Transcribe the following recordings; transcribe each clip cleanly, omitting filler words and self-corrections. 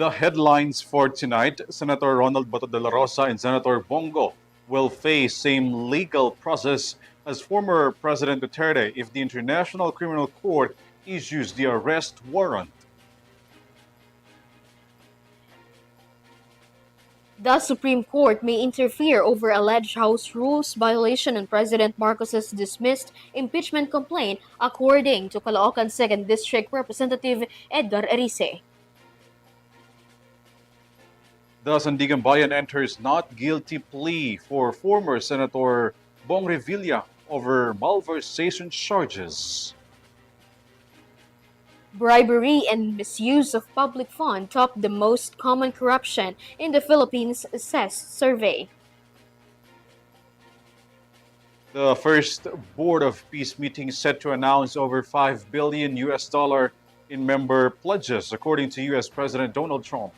The headlines for tonight: Senator Ronald Bato de la Rosa and Senator Bongo will face same legal process as former President Duterte if the International Criminal Court issues the arrest warrant. The Supreme Court may interfere over alleged House rules violation on President Marcos's dismissed impeachment complaint, according to Caloocan 2nd District Representative Edgar Erice. The Sandigan Bayan enters not guilty plea for former Senator Bong Revilla over malversation charges. Bribery and misuse of public fund top the most common corruption in the Philippines, says survey. The first Board of Peace meeting set to announce over $5 billion in member pledges, according to U.S. President Donald Trump.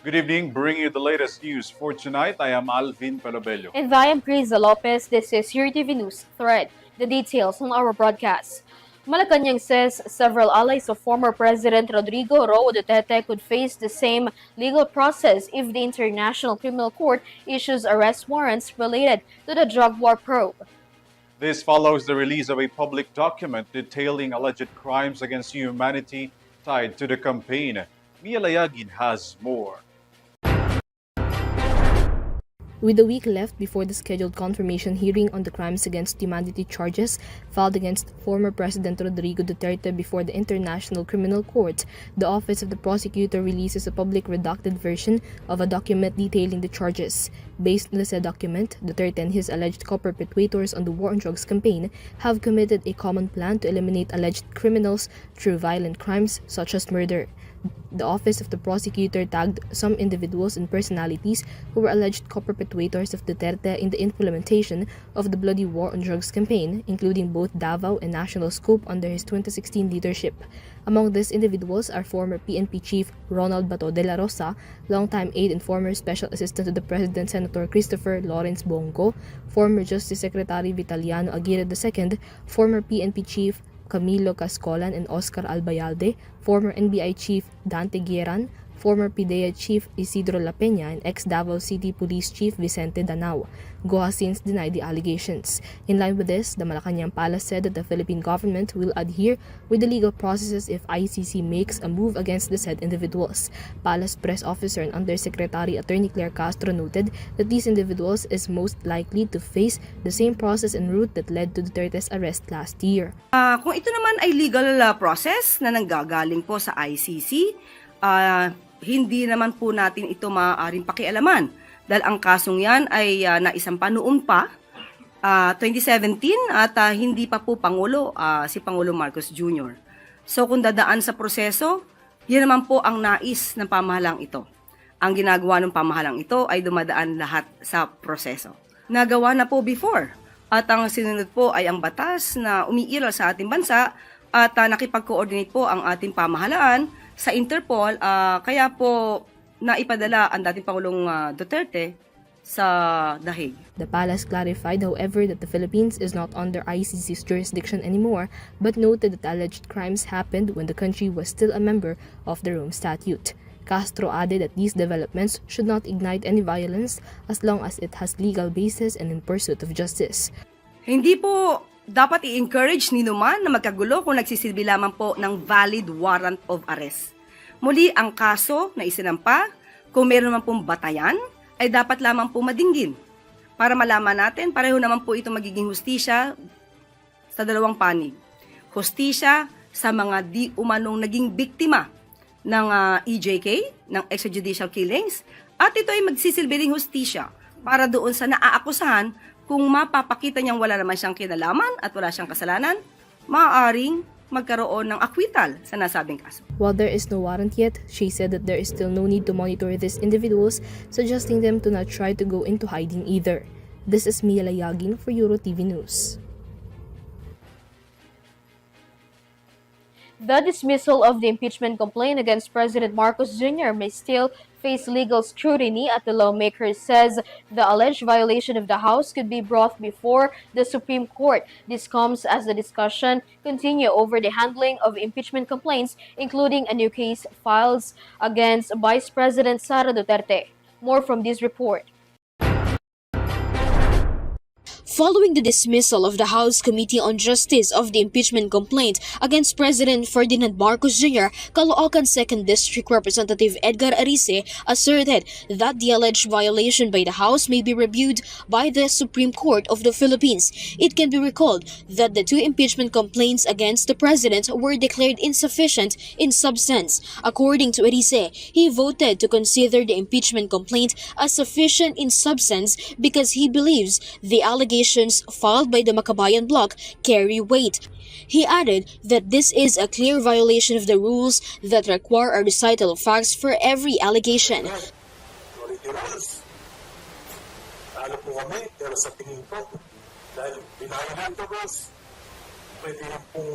Good evening, bringing you the latest news for tonight. I am ALVIN PELOBELLO. And I am KRIZZA Lopez. This is Eurotv News Thread. The details on our broadcast. Malacanang says several allies of former President Rodrigo Roa Duterte could face the same legal process if the International Criminal Court issues arrest warrants related to the drug war probe. This follows the release of a public document detailing alleged crimes against humanity tied to the campaign. Mia Layagin has more. With a week left before the scheduled confirmation hearing on the crimes against humanity charges filed against former President Rodrigo Duterte before the International Criminal Court, the Office of the Prosecutor releases a public redacted version of a document detailing the charges. Based on the said document, Duterte and his alleged co-perpetrators on the war on drugs campaign have committed a common plan to eliminate alleged criminals through violent crimes such as murder. The Office of the Prosecutor tagged some individuals and personalities who were alleged co-perpetrators of Duterte in the implementation of the bloody war on drugs campaign, including both Davao and national scope under his 2016 leadership. Among these individuals are former PNP Chief Ronald Bato de la Rosa, longtime aide and former Special Assistant to the President Senator Christopher Lawrence Bongo, former Justice Secretary Vitaliano Aguirre II, former PNP Chief Camilo Cascolan and Oscar Albayalde, former NBI Chief Dante Guieran, former PIDEA Chief Isidro La Peña, and ex-Davao City Police Chief Vicente Danao. Go has since denied the allegations. In line with this, the Malacanang Palace said that the Philippine government will adhere with the legal processes if ICC makes a move against the said individuals. Palace Press Officer and Undersecretary Attorney Claire Castro noted that these individuals is most likely to face the same process and route that led to Duterte's arrest last year. Kung ito naman ay legal process na nanggagaling po sa ICC, hindi naman po natin ito maaaring pakialaman dahil ang kasong yan ay naisampa noon pa 2017 at hindi pa po Pangulo si Pangulo Marcos Jr. So kung dadaan sa proseso, yan naman po ang nais ng pamahalang ito. Ang ginagawa ng pamahalang ito ay dumadaan lahat sa proseso. Nagawa na po before at ang sinunod po ay ang batas na umiiral sa ating bansa at nakipag-coordinate po ang ating pamahalaan sa Interpol, kaya po naipadala ang dating Pangulong Duterte sa The Hague. The palace clarified, however, that the Philippines is not under ICC's jurisdiction anymore, but noted that alleged crimes happened when the country was still a member of the Rome Statute. Castro added that these developments should not ignite any violence as long as it has legal basis and in pursuit of justice. Hindi po dapat i-encourage ni Numan na magkagulo kung nagsisilbi lamang po ng valid warrant of arrest. Muli, ang kaso na isinampa, kung meron naman pong batayan, ay dapat lamang po madinggin. Para malaman natin, pareho naman po ito magiging hustisya sa dalawang panig. Hustisya sa mga di umanong naging biktima ng EJK, ng extrajudicial killings, At ito ay magsisilbing hustisya para doon sa naaakusahan kung mapapakita niyang wala naman siyang kinalaman at wala siyang kasalanan, maaaring magkaroon ng acquittal sa nasabing kaso. While there is no warrant yet, she said that there is still no need to monitor these individuals, suggesting them to not try to go into hiding either. This is Mia Layagin for Eurotv News. The dismissal of the impeachment complaint against President Marcos Jr. may still face legal scrutiny at the lawmaker says the alleged violation of the House could be brought before the Supreme Court. This comes as the discussion continue over the handling of impeachment complaints, including a new case filed against Vice President Sara Duterte. More from this report. Following the dismissal of the House Committee on Justice of the impeachment complaint against President Ferdinand Marcos Jr., Caloocan 2nd District Representative Edgar Arice asserted that the alleged violation by the House may be reviewed by the Supreme Court of the Philippines. It can be recalled that the two impeachment complaints against the President were declared insufficient in substance. According to Arice, he voted to consider the impeachment complaint as sufficient in substance because he believes the allegations filed by the Makabayan bloc carry weight. He added that this is a clear violation of the rules that require a recital of facts for every allegation. Rules. Ano po kami, pero sa tingin ko, dahil binayaran ito, boss, pwede rin pong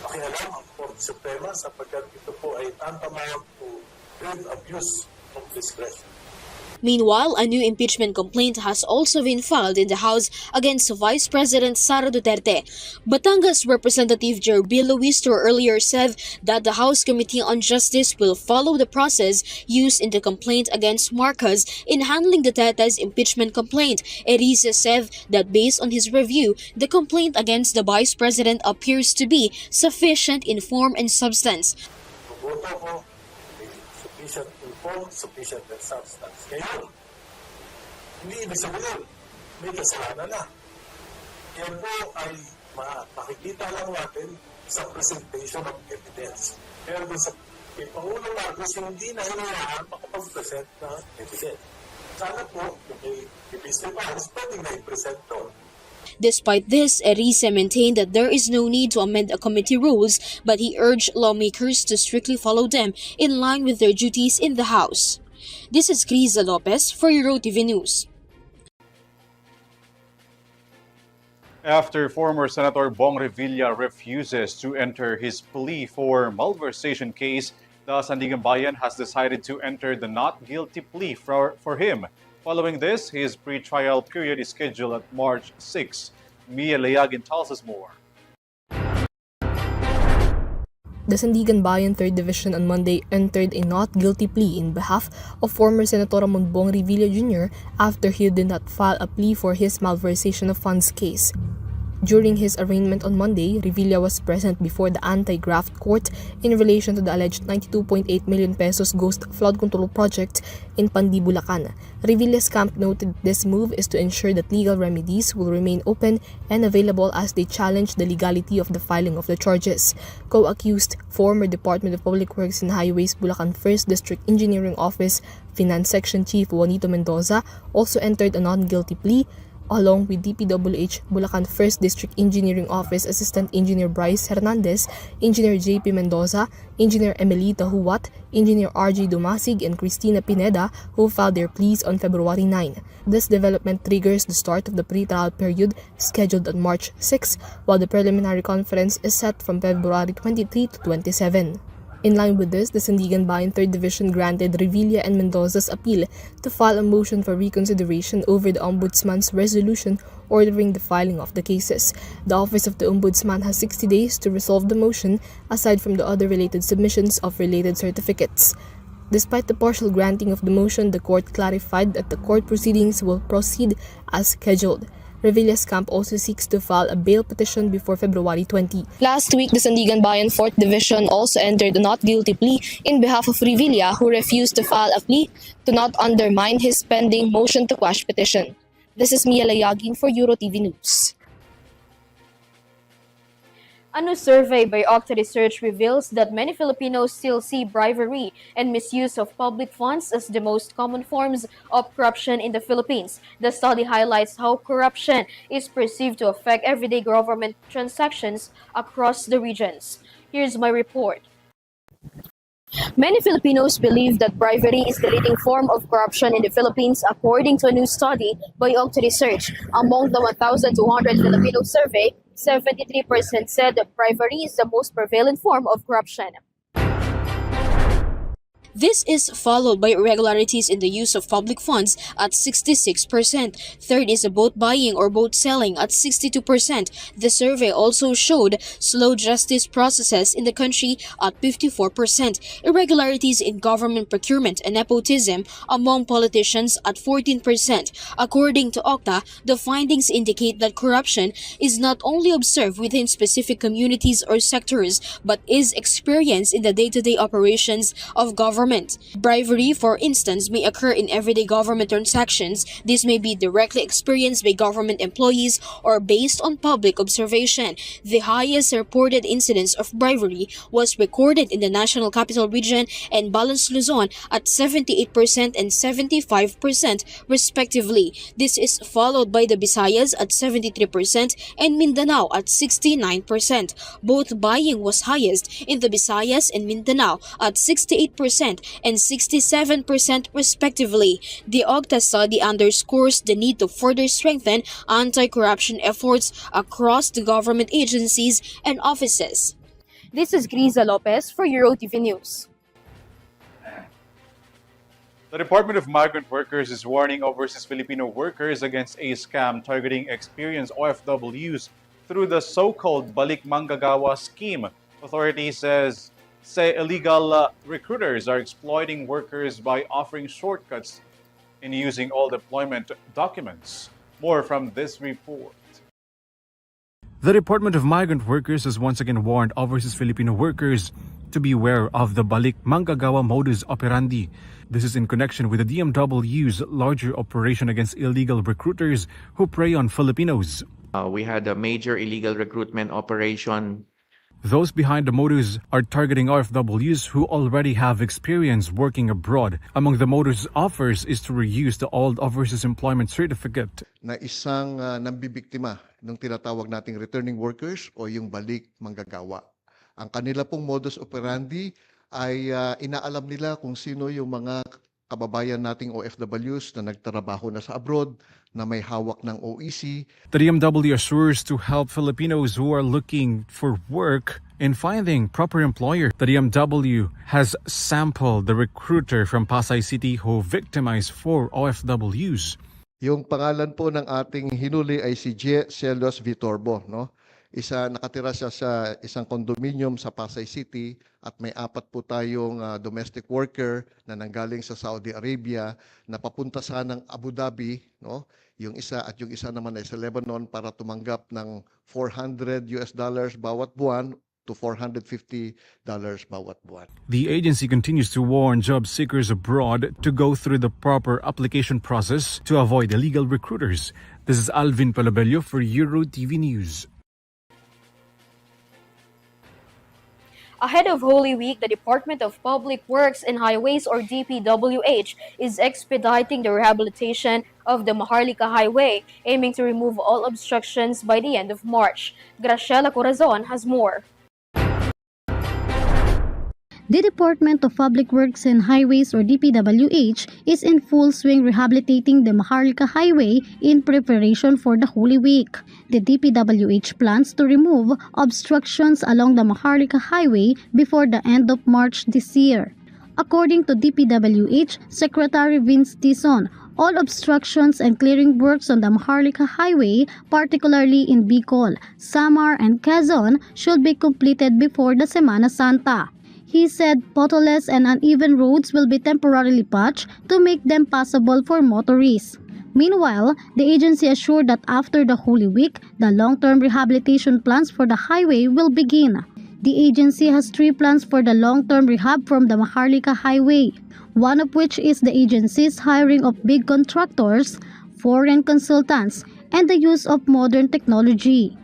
makialam ang Court Suprema sapagkat ito po ay tantamount to grave abuse of discretion. Meanwhile, a new impeachment complaint has also been filed in the House against Vice President Sara Duterte. Batangas Representative Jerbil Luistro earlier said that the House Committee on Justice will follow the process used in the complaint against Marcos in handling Duterte's impeachment complaint. Arice said that based on his review, the complaint against the Vice President appears to be sufficient in form and substance. Sufficient in form, sufficient in substance. Ngayon, hindi ibig sabihin, may kasalanan na. Yan po ay makikita lang natin sa presentation of evidence. Pero sa Pangulong Marcos, hindi na hinayaan makapag-present na evidence. Sana po, kung may epistemals, pwede na i-present doon. Despite this, Arice maintained that there is no need to amend the committee rules, but he urged lawmakers to strictly follow them in line with their duties in the House. This is KRIZZA Lopez for Eurotv News. After former Senator Bong Revilla refuses to enter his plea for malversation case, the Sandigan Bayan has decided to enter the not guilty plea for him. Following this, his pre-trial period is scheduled at March 6. Mia Layagin tells us more. The Sandigan Bayan 3rd Division on Monday entered a not guilty plea in behalf of former Senator Bong Revilla Jr. after he did not file a plea for his malversation of funds case. During his arraignment on Monday, Revilla was present before the anti-graft court in relation to the alleged 92.8 million pesos ghost flood control project in Pandi, Bulacan. Revilla's camp noted this move is to ensure that legal remedies will remain open and available as they challenge the legality of the filing of the charges. Co-accused former Department of Public Works and Highways Bulacan 1st District Engineering Office Finance Section Chief Juanito Mendoza also entered a non-guilty plea, along with DPWH Bulacan 1st District Engineering Office Assistant Engineer Bryce Hernandez, Engineer JP Mendoza, Engineer Emelita Huwat, Engineer RJ Dumasig, and Cristina Pineda, who filed their pleas on February 9. This development triggers the start of the pre-trial period scheduled on March 6, while the preliminary conference is set from February 23 to 27. In line with this, the Sandigan Bayan 3rd Division granted Revilla and Mendoza's appeal to file a motion for reconsideration over the Ombudsman's resolution ordering the filing of the cases. The Office of the Ombudsman has 60 days to resolve the motion, aside from the other related submissions of related certificates. Despite the partial granting of the motion, the court clarified that the court proceedings will proceed as scheduled. Revilla's camp also seeks to file a bail petition before February 20. Last week, the Sandigan Bayan 4th Division also entered a not guilty plea in behalf of Revilla, who refused to file a plea to not undermine his pending motion to quash petition. This is Mia Layagin for Eurotv News. A new survey by Octa Research reveals that many Filipinos still see bribery and misuse of public funds as the most common forms of corruption in the Philippines. The study highlights how corruption is perceived to affect everyday government transactions across the regions. Here's my report. Many Filipinos believe that bribery is the leading form of corruption in the Philippines, according to a new study by Octa Research. Among the 1,200 Filipinos surveyed, 73% said that bribery is the most prevalent form of corruption. This is followed by irregularities in the use of public funds at 66%. Third is boat buying or boat selling at 62%. The survey also showed slow justice processes in the country at 54%. Irregularities in government procurement and nepotism among politicians at 14%. According to Octa, the findings indicate that corruption is not only observed within specific communities or sectors, but is experienced in the day-to-day operations of government. Bribery, for instance, may occur in everyday government transactions. This may be directly experienced by government employees or based on public observation. The highest reported incidence of bribery was recorded in the National Capital Region and Balance Luzon at 78% and 75% respectively. This is followed by the Visayas at 73% and Mindanao at 69%. Both buying was highest in the Visayas and Mindanao at 68% and 67% respectively. The Octa study underscores the need to further strengthen anti-corruption efforts across the government agencies and offices. This is KRIZZA Lopez for Eurotv News. The Department of Migrant Workers is warning overseas Filipino workers against a scam targeting experienced OFWs through the so-called Balik Manggagawa scheme. Authorities say illegal recruiters are exploiting workers by offering shortcuts in using all deployment documents. More from this report. The Department of Migrant Workers has once again warned overseas Filipino workers to beware of the Balik Manggagawa modus operandi. This is in connection with the DMW's larger operation against illegal recruiters who prey on Filipinos. We had a major illegal recruitment operation. Those behind the modus are targeting OFWs who already have experience working abroad. Among the modus offers is to reuse the old overseas employment certificate. Na isang nambibiktima ng tinatawag nating returning workers o yung balik manggagawa. Ang kanila pong modus operandi ay inaalam nila kung sino yung mga kababayan nating OFWs na nagtrabaho na sa abroad, na may hawak ng OEC. The DMW assures to help Filipinos who are looking for work in finding proper employer. The DMW has sampled the recruiter from Pasay City who victimized 4 OFWs. Yung pangalan po ng ating hinuli ay si J. Celos Vitorbo, no? Nakatira siya sa isang condominium sa Pasay City at may 4 po tayong domestic worker na nanggaling sa Saudi Arabia na papunta sa ng Abu Dhabi, no? Yung isa naman ay sa Lebanon para tumanggap ng $400 bawat buwan to $450 bawat buwan. The agency continues to warn job seekers abroad to go through the proper application process to avoid illegal recruiters. This is ALVIN PELOBELLO for Eurotv News. Ahead of Holy Week, the Department of Public Works and Highways or DPWH is expediting the rehabilitation of the Maharlika Highway, aiming to remove all obstructions by the end of March. Graciela Corazon has more. The Department of Public Works and Highways or DPWH is in full swing rehabilitating the Maharlika Highway in preparation for the Holy Week. The DPWH plans to remove obstructions along the Maharlika Highway before the end of March this year. According to DPWH Secretary Vince Dizon, all obstructions and clearing works on the Maharlika Highway, particularly in Bicol, Samar, and Quezon, should be completed before the Semana Santa. He said potholes and uneven roads will be temporarily patched to make them passable for motorists. Meanwhile, the agency assured that after the Holy Week, the long-term rehabilitation plans for the highway will begin. The agency has 3 plans for the long-term rehab from the Maharlika Highway, one of which is the agency's hiring of big contractors, foreign consultants, and the use of modern technology.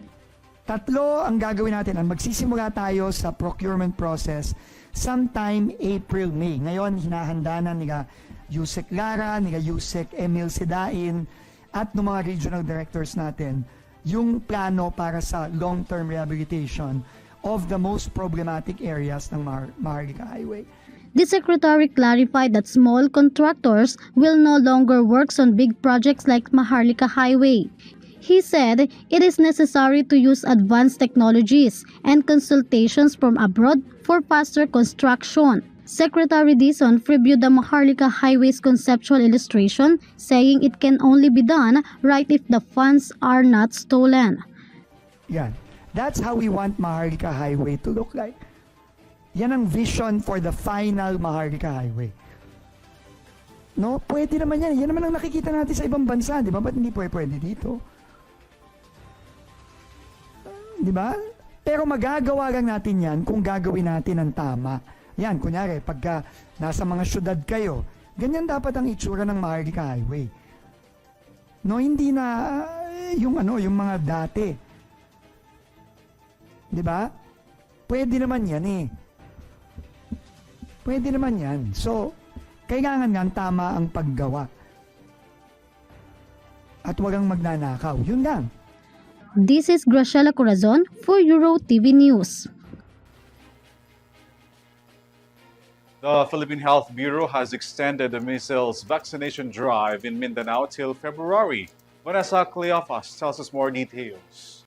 Tatlo ang gagawin natin. Magsisimula tayo sa procurement process sometime April, May. Ngayon, hinahanda na nila Yusek Lara, nila Yusek Emil Sidain, at ng mga regional directors natin yung plano para sa long-term rehabilitation of the most problematic areas ng Maharlika Highway. The secretary clarified that small contractors will no longer work on big projects like Maharlika Highway. He said it is necessary to use advanced technologies and consultations from abroad for faster construction. Secretary Dizon previewed the Maharlika Highway's conceptual illustration, saying it can only be done right if the funds are not stolen. Yan. That's how we want Maharlika Highway to look like. Yan ang vision for the final Maharlika Highway. No, pwede naman yan. Yan naman ang nakikita natin sa ibang bansa, di ba? Ba't hindi pwede dito? Di ba? Pero magagawa lang natin yan kung gagawin natin ang tama. Yan, kunyari, pagka nasa mga syudad kayo, ganyan dapat ang itsura ng Maharlika Highway. No, hindi na yung mga dati. Di ba? Pwede naman yan eh. Pwede naman yan. So, kailangan nga tama ang paggawa. At walang magnanakaw. Yun lang. This is Graciela Corazon for Eurotv News. The Philippine Health Bureau has extended the measles vaccination drive in Mindanao till February. Vanessa Cleophas tells us more details.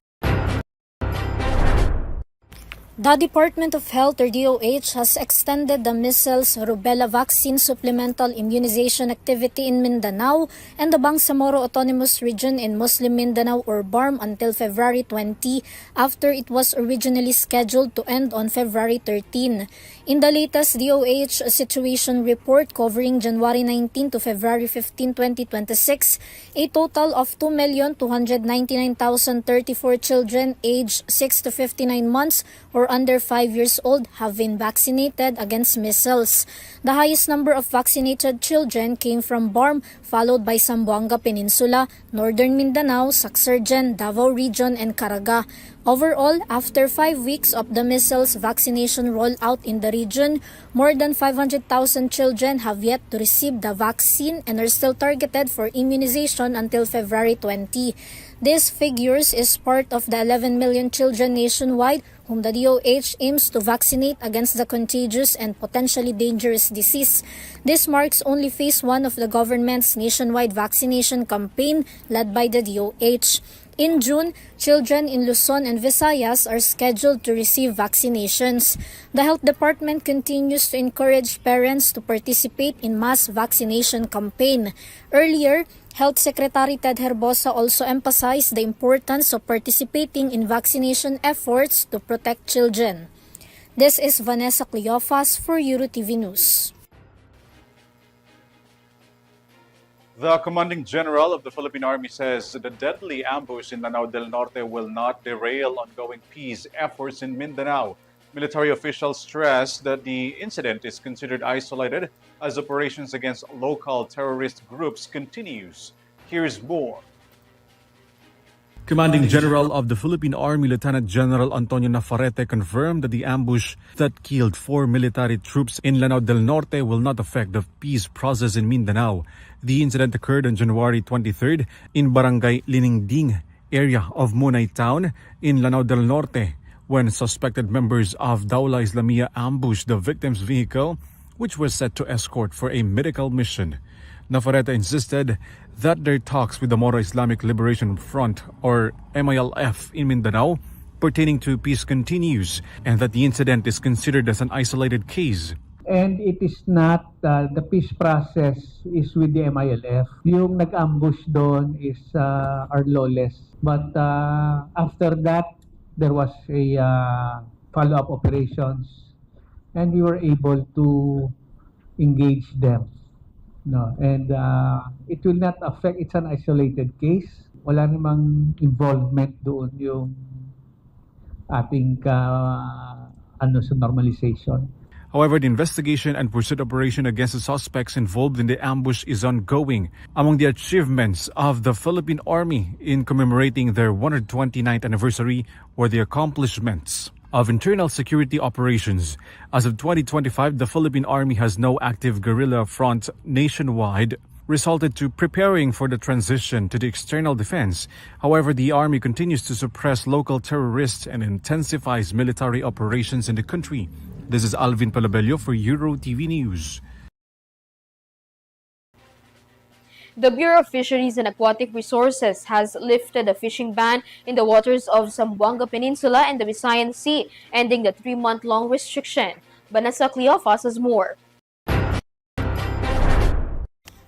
The Department of Health or DOH has extended the measles rubella vaccine supplemental immunization activity in Mindanao and the Bangsamoro Autonomous Region in Muslim Mindanao or BARM until February 20 after it was originally scheduled to end on February 13. In the latest DOH situation report covering January 19 to February 15, 2026, a total of 2,299,034 children aged 6 to 59 months or under 5 years old have been vaccinated against measles. The highest number of vaccinated children came from BARM, followed by Zamboanga Peninsula, Northern Mindanao, Saxargen, Davao Region, and Caraga. Overall, after 5 weeks of the measles vaccination rollout in the region, more than 500,000 children have yet to receive the vaccine and are still targeted for immunization until February 20. These figures is part of the 11 million children nationwide whom the DOH aims to vaccinate against the contagious and potentially dangerous disease. This marks only phase 1 of the government's nationwide vaccination campaign led by the DOH. In June, children in Luzon and Visayas are scheduled to receive vaccinations. The Health Department continues to encourage parents to participate in mass vaccination campaign. Earlier, Health Secretary Ted Herbosa also emphasized the importance of participating in vaccination efforts to protect children. This is Vanessa Cleophas for Eurotv News. The Commanding General of the Philippine Army says the deadly ambush in Lanao del Norte will not derail ongoing peace efforts in Mindanao. Military officials stress that the incident is considered isolated as operations against local terrorist groups continues. Here's more. Commanding General of the Philippine Army Lieutenant General Antonio Navarrete confirmed that the ambush that killed 4 military troops in Lanao del Norte will not affect the peace process in Mindanao. The incident occurred on January 23rd in Barangay Liningding area of Munay Town in Lanao del Norte when suspected members of Dawla Islamia ambushed the victim's vehicle, which was set to escort for a medical mission. Navarrete insisted that their talks with the Moro Islamic Liberation Front, or MILF, in Mindanao pertaining to peace continues and that the incident is considered as an isolated case. And it is not, the peace process is with the MILF. Yung nag-ambush doon is are lawless. But after that, there was a follow-up operations and we were able to engage them. No, and it will not affect, it's an isolated case. Wala namang involvement doon yung ating sa normalization. However, the investigation and pursuit operation against the suspects involved in the ambush is ongoing. Among the achievements of the Philippine Army in commemorating their 129th anniversary were the accomplishments of internal security operations. As of 2025, the Philippine Army has no active guerrilla front nationwide, resulted to preparing for the transition to the external defense. However, the Army continues to suppress local terrorists and intensifies military operations in the country. This is ALVIN PELOBELLO for Eurotv News. The Bureau of Fisheries and Aquatic Resources has lifted a fishing ban in the waters of Zamboanga Peninsula and the Visayan Sea, ending the 3-month-long restriction. Vanessa Cleofas has more.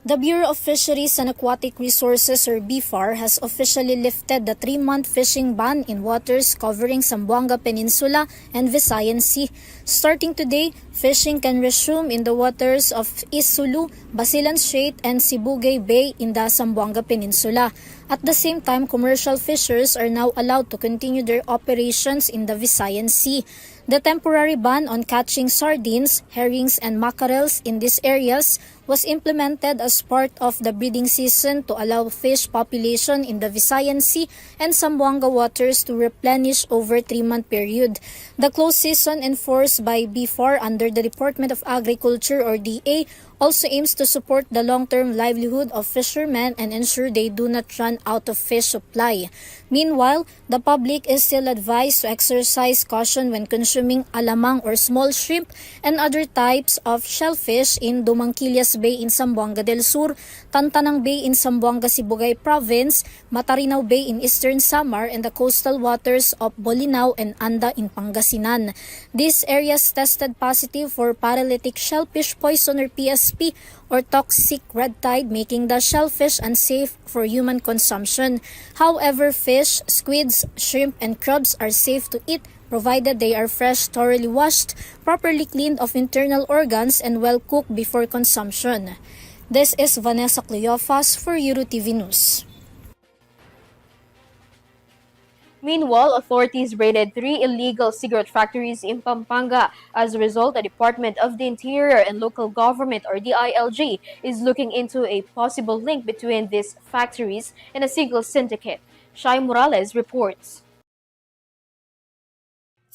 The Bureau of Fisheries and Aquatic Resources, or BFAR, has officially lifted the 3-month fishing ban in waters covering Zamboanga Peninsula and Visayan Sea. Starting today, fishing can resume in the waters of East Sulu, Basilan Strait, and Sibugay Bay in the Zamboanga Peninsula. At the same time, commercial fishers are now allowed to continue their operations in the Visayan Sea. The temporary ban on catching sardines, herrings, and mackerels in these areas was implemented as part of the breeding season to allow fish population in the Visayan Sea and Zamboanga waters to replenish over a 3-month period. The closed season enforced by BFAR under the Department of Agriculture, or DA, also aims to support the long-term livelihood of fishermen and ensure they do not run out of fish supply. Meanwhile, the public is still advised to exercise caution when consuming alamang or small shrimp and other types of shellfish in Dumangquillas Bay in Zamboanga del Sur, Tantanang Bay in Zamboanga Sibugay Province, Matarinaw Bay in Eastern Samar, and the coastal waters of Bolinao and Anda in Pangasinan. These areas tested positive for paralytic shellfish poison, or PSP, or toxic red tide, making the shellfish unsafe for human consumption. However, fish, squids, shrimp, and crabs are safe to eat provided they are fresh, thoroughly washed, properly cleaned of internal organs, and well cooked before consumption. This is Vanessa Cleofas for Eurotv News. Meanwhile, authorities raided 3 illegal cigarette factories in Pampanga. As a result, the Department of the Interior and Local Government, or DILG, is looking into a possible link between these factories and a single syndicate. Shai Morales reports.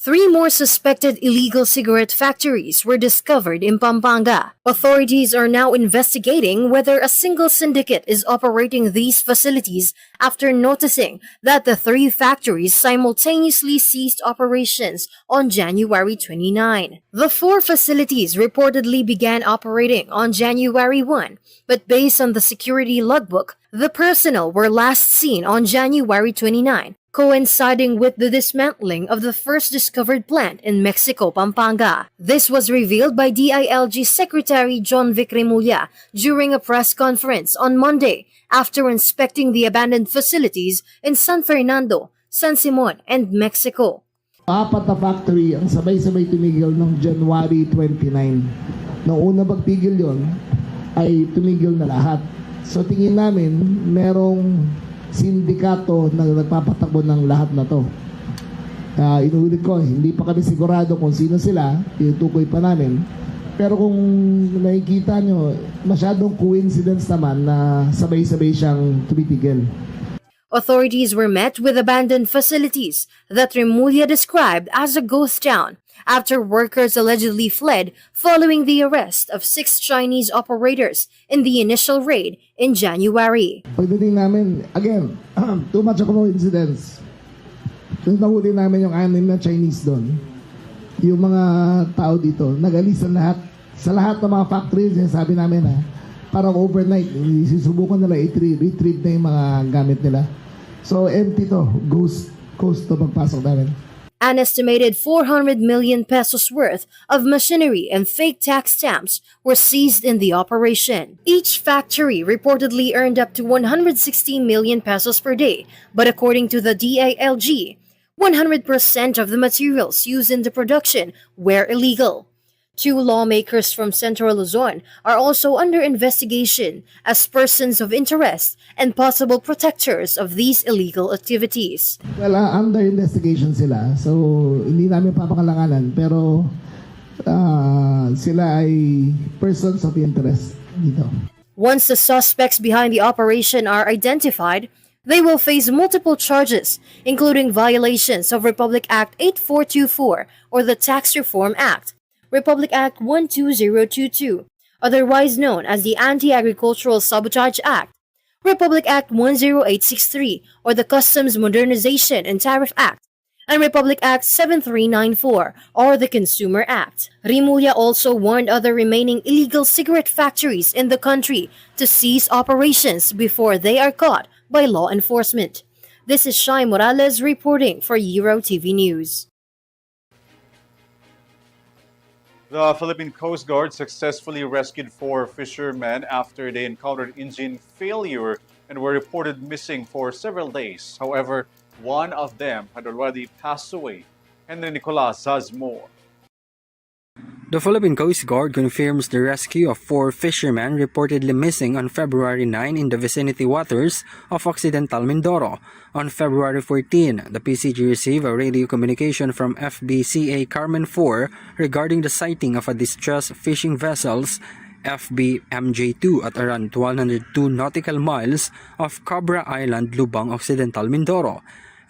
3 more suspected illegal cigarette factories were discovered in Pampanga. Authorities are now investigating whether a single syndicate is operating these facilities after noticing that the 3 factories simultaneously ceased operations on January 29. The 4 facilities reportedly began operating on January 1, but based on the security logbook, the personnel were last seen on January 29. Coinciding with the dismantling of the first discovered plant in Mexico, Pampanga. This was revealed by DILG Secretary John Vic Remulla during a press conference on Monday after inspecting the abandoned facilities in San Fernando, San Simon, and Mexico. 4 na factory ang sabay-sabay tumigil ng January 29. Noong una magpigil yon ay tumigil na lahat. So tingin namin merong sindikato na nagpapatakbo ng lahat na to. Inuulit ko, hindi pa kami sigurado kung sino sila, tinutukoy pa namin. Pero kung nakikita nyo, masyadong coincidence naman na sabay-sabay siyang tumitigil. Authorities were met with abandoned facilities that Remulla described as a ghost town after workers allegedly fled following the arrest of 6 Chinese operators in the initial raid in January. Pagdating namin, again, too much of a coincidence. Nung nahuli namin yung 6 na Chinese doon, yung mga tao dito, nag-alis sa lahat ng mga factories, sabi namin parang overnight, susubukan nila i-retrieve na yung mga gamit nila. So empty to, ghost to pagpasok namin. An estimated 400 million pesos worth of machinery and fake tax stamps were seized in the operation. Each factory reportedly earned up to 160 million pesos per day, but according to the DILG, 100% of the materials used in the production were illegal. 2 lawmakers from Central Luzon are also under investigation as persons of interest and possible protectors of these illegal activities. Well, under investigation sila. So, hindi namin papakalanganan. Pero, sila ay persons of interest dito. Once the suspects behind the operation are identified, they will face multiple charges, including violations of Republic Act 8424 or the Tax Reform Act, Republic Act 12022, otherwise known as the Anti-Agricultural Sabotage Act, Republic Act 10863 or the Customs Modernization and Tariff Act, and Republic Act 7394 or the Consumer Act. Rimulya also warned other remaining illegal cigarette factories in the country to cease operations before they are caught by law enforcement. This is Shai Morales reporting for Eurotv News. The Philippine Coast Guard successfully rescued 4 fishermen after they encountered engine failure and were reported missing for several days. However, one of them had already passed away. Henry Nicolas has more. The Philippine Coast Guard confirms the rescue of 4 fishermen reportedly missing on February 9 in the vicinity waters of Occidental Mindoro. On February 14, the PCG received a radio communication from FBCA Carmen 4 regarding the sighting of a distressed fishing vessels FBMJ2 at around 102 nautical miles off Cabra Island, Lubang, Occidental Mindoro.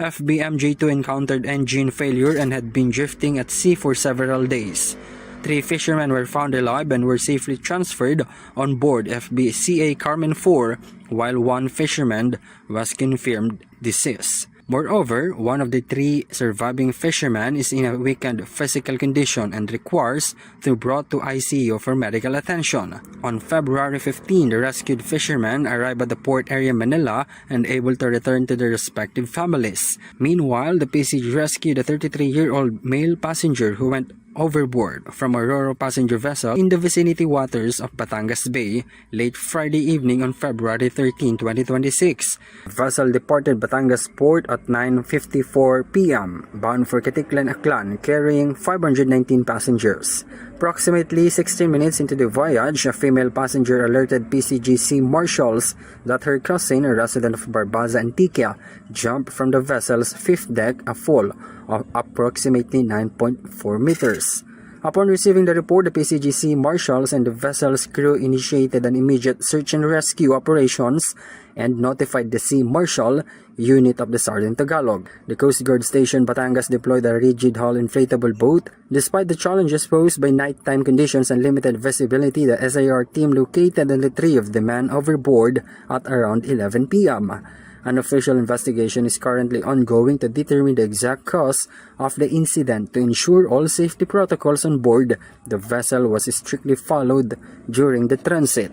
FBMJ2 encountered engine failure and had been drifting at sea for several days. 3 fishermen were found alive and were safely transferred on board FBCA Carmen 4, while 1 fisherman was confirmed deceased. Moreover, one of the 3 surviving fishermen is in a weakened physical condition and requires to be brought to ICU for medical attention. On February 15, the rescued fishermen arrived at the port area Manila and able to return to their respective families. Meanwhile, the PCG rescued a 33-year-old male passenger who went overboard from a Roro passenger vessel in the vicinity waters of Batangas Bay late Friday evening on February 13, 2026. The vessel departed Batangas Port at 9:54 p.m. bound for Caticlan, Aklan, carrying 519 passengers. Approximately 16 minutes into the voyage, a female passenger alerted PCGC marshals that her cousin, a resident of Barbaza, Antigua, jumped from the vessel's 5th deck, a fall of approximately 9.4 meters. Upon receiving the report, the PCGC marshals and the vessel's crew initiated an immediate search and rescue operations and notified the Sea Marshal Unit of the Southern Tagalog. The Coast Guard Station Batangas deployed a rigid hull inflatable boat. Despite the challenges posed by nighttime conditions and limited visibility, the SIR team located and retrieved the man overboard at around 11 p.m. An official investigation is currently ongoing to determine the exact cause of the incident. To ensure all safety protocols on board, the vessel was strictly followed during the transit.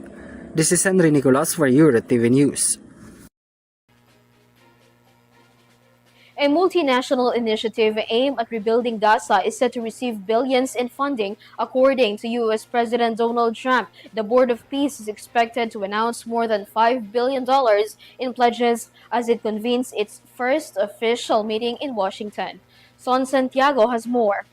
This is Henry Nicolas for Eurotv News. A multinational initiative aimed at rebuilding Gaza is set to receive billions in funding, according to U.S. President Donald Trump. The Board of Peace is expected to announce more than $5 billion in pledges as it convenes its first official meeting in Washington. Son Santiago has more.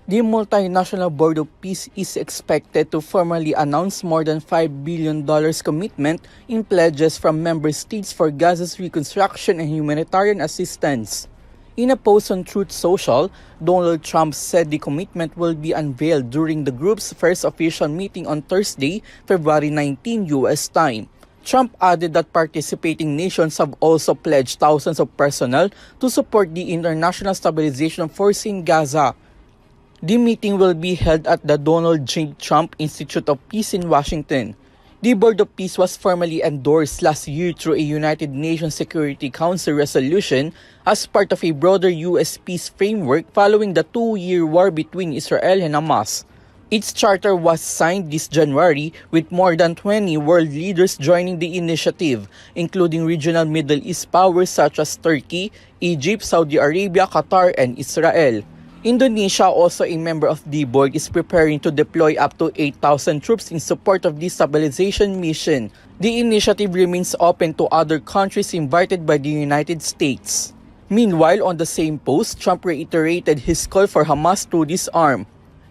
The Multinational Board of Peace is expected to formally announce more than $5 billion commitment in pledges from member states for Gaza's reconstruction and humanitarian assistance. In a post on Truth Social, Donald Trump said the commitment will be unveiled during the group's first official meeting on Thursday, February 19 U.S. time. Trump added that participating nations have also pledged thousands of personnel to support the International Stabilization Force in Gaza. The meeting will be held at the Donald J. Trump Institute of Peace in Washington. The Board of Peace was formally endorsed last year through a United Nations Security Council resolution as part of a broader U.S. peace framework following the 2-year war between Israel and Hamas. Its charter was signed this January with more than 20 world leaders joining the initiative, including regional Middle East powers such as Turkey, Egypt, Saudi Arabia, Qatar, and Israel. Indonesia, also a member of the board, is preparing to deploy up to 8,000 troops in support of the stabilization mission. The initiative remains open to other countries invited by the United States. Meanwhile, on the same post, Trump reiterated his call for Hamas to disarm.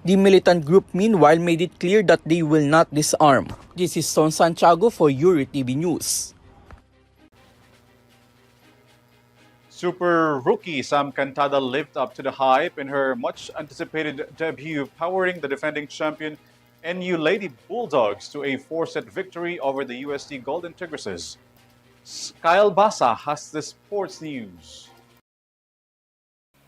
The militant group, meanwhile, made it clear that they will not disarm. This is Son Santiago for Eurotv News. Super rookie Sam Cantada lived up to the hype in her much-anticipated debut, powering the defending champion NU Lady Bulldogs to a 4-set victory over the UST Golden Tigresses. Kyle Basa has the sports news.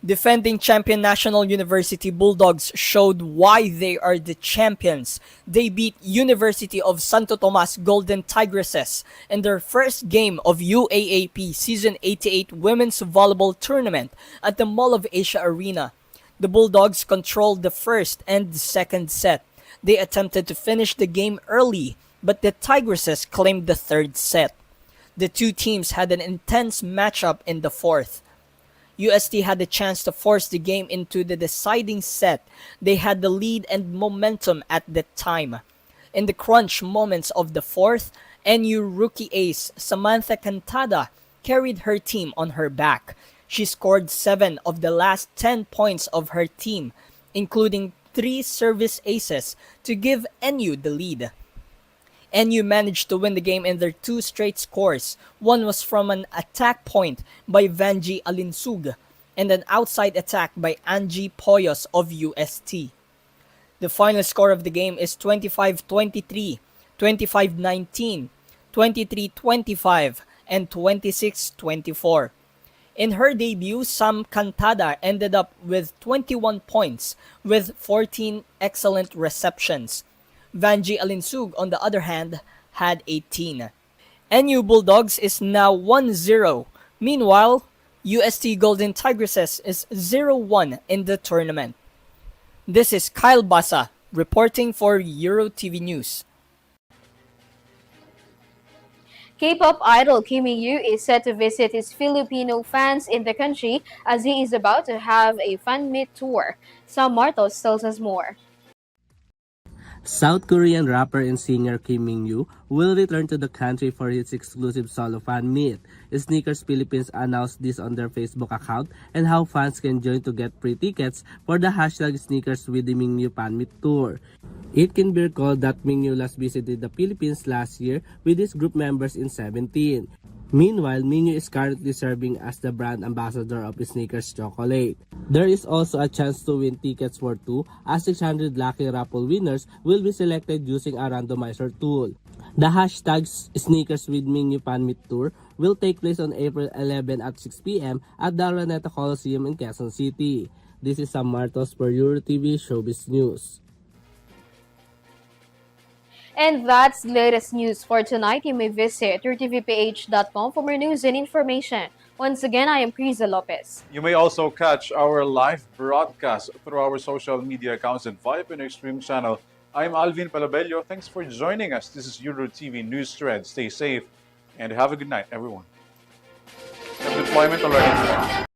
Defending champion National University Bulldogs showed why they are the champions. They beat University of Santo Tomas Golden Tigresses in their first game of UAAP Season 88 Women's Volleyball Tournament at the Mall of Asia Arena. The Bulldogs controlled the first and the second set. They attempted to finish the game early, but the Tigresses claimed the third set. The two teams had an intense matchup in the fourth. UST had the chance to force the game into the deciding set. They had the lead and momentum at that time. In the crunch moments of the fourth, NU rookie ace Samantha Cantada carried her team on her back. She scored 7 of the last 10 points of her team, including 3 service aces to give NU the lead. NU managed to win the game in their 2 straight scores. One was from an attack point by Vanji Alinsug and an outside attack by Angie Poyos of UST. The final score of the game is 25-23, 25-19, 23-25, and 26-24. In her debut, Sam Cantada ended up with 21 points with 14 excellent receptions. Vanji Alinsug, on the other hand, had 18. NU Bulldogs is now 1-0. Meanwhile, UST Golden Tigresses is 0-1 in the tournament. This is Kyle Basa reporting for Eurotv News. K-pop idol Kim In-yu is set to visit his Filipino fans in the country as he is about to have a fan meet tour. Sam Martos tells us more. South Korean rapper and singer Kim In-yu will return to the country for his exclusive solo fan meet. Sneakers Philippines announced this on their Facebook account and how fans can join to get free tickets for the hashtag Sneakers with the Mingyu fan meet tour. It can be recalled that Mingyu last visited the Philippines last year with his group members in 2017. Meanwhile, Mingyu is currently serving as the brand ambassador of Sneakers Chocolate. There is also a chance to win tickets for 2 as 600 lucky raffle winners will be selected using a randomizer tool. The hashtag Sneakers with Mingyu Fan Meet Tour will take place on April 11 at 6 p.m. at the Araneta Coliseum in Quezon City. This is Sam Martos for Eurotv Showbiz News. And that's the latest news for tonight. You may visit yourtvph.com for more news and information. Once again, I am KRIZZA Lopez. You may also catch our live broadcast through our social media accounts and via Pinoy Stream channel. I'm ALVIN PELOBELLO. Thanks for joining us. This is Eurotv News Thread. Stay safe and have a good night, everyone. Deployment already.